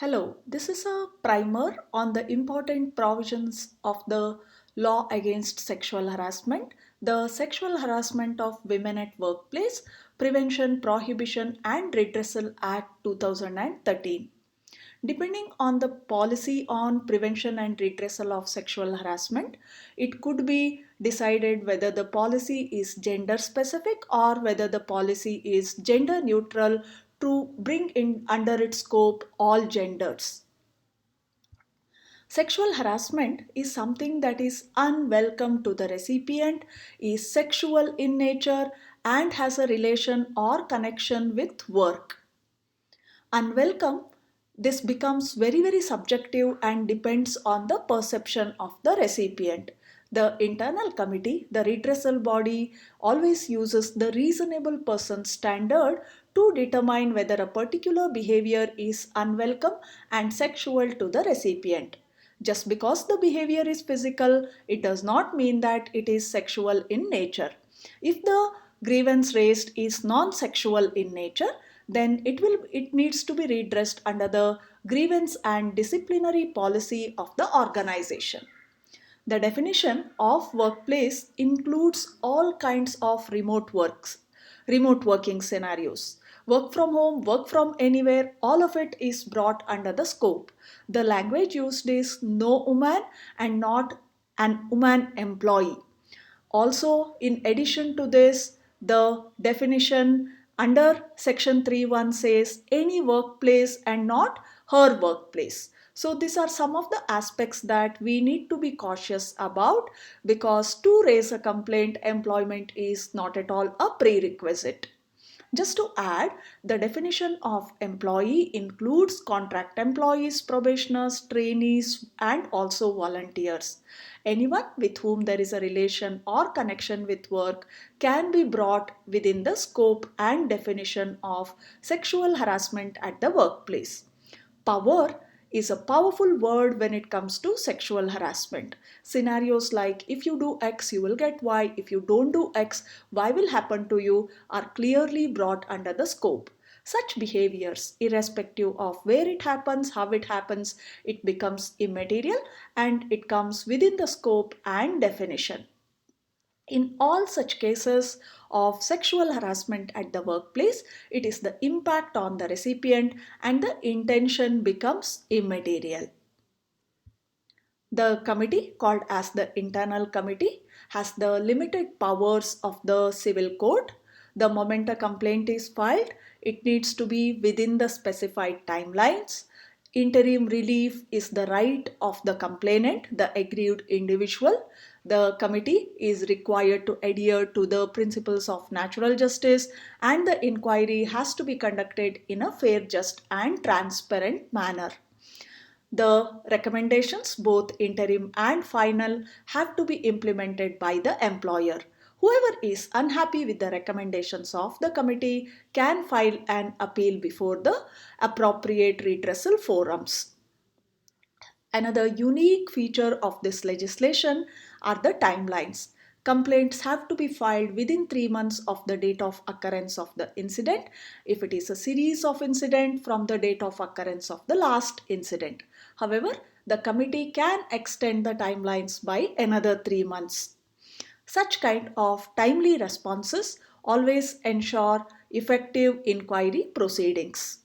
Hello, this is a primer on the important provisions of the law against sexual harassment, the Sexual Harassment of Women at Workplace Prevention, Prohibition and Redressal Act 2013. Depending on the policy on prevention and redressal of sexual harassment, it could be decided whether the policy is gender specific or whether the policy is gender neutral to bring in under its scope all genders. Sexual harassment is something that is unwelcome to the recipient, is sexual in nature, and has a relation or connection with work. Unwelcome, this becomes very subjective and depends on the perception of the recipient. The internal committee, the redressal body, always uses the reasonable person standard to determine whether a particular behavior is unwelcome and sexual to the recipient. Just because the behavior is physical, it does not mean that it is sexual in nature. If the grievance raised is non-sexual in nature, then it needs to be redressed under the grievance and disciplinary policy of the organization. The definition of workplace includes all kinds of remote working scenarios. Work from home, work from anywhere, all of it is brought under the scope. The language used is no woman and not an woman employee. Also, in addition to this, the definition under section 3.1 says any workplace and not her workplace. So these are some of the aspects that we need to be cautious about, because to raise a complaint, employment is not at all a prerequisite. Just to add, the definition of employee includes contract employees, probationers, trainees, and also volunteers. Anyone with whom there is a relation or connection with work can be brought within the scope and definition of sexual harassment at the workplace. Power is a powerful word when it comes to sexual harassment. Scenarios like if you do X, you will get Y, if you don't do X, Y will happen to you are clearly brought under the scope. Such behaviors, irrespective of where it happens, how it happens, it becomes immaterial and it comes within the scope and definition. In all such cases of sexual harassment at the workplace, it is the impact on the recipient and the intention becomes immaterial. The committee, called as the internal committee, has the limited powers of the civil code. The moment a complaint is filed, it needs to be within the specified timelines. Interim relief is the right of the complainant, the aggrieved individual. The committee is required to adhere to the principles of natural justice, and the inquiry has to be conducted in a fair, just, and transparent manner. The recommendations, both interim and final, have to be implemented by the employer. Whoever is unhappy with the recommendations of the committee can file an appeal before the appropriate redressal forums. Another unique feature of this legislation are the timelines. Complaints have to be filed within 3 months of the date of occurrence of the incident, if it is a series of incident from the date of occurrence of the last incident. However, the committee can extend the timelines by another 3 months. Such kind of timely responses always ensure effective inquiry proceedings.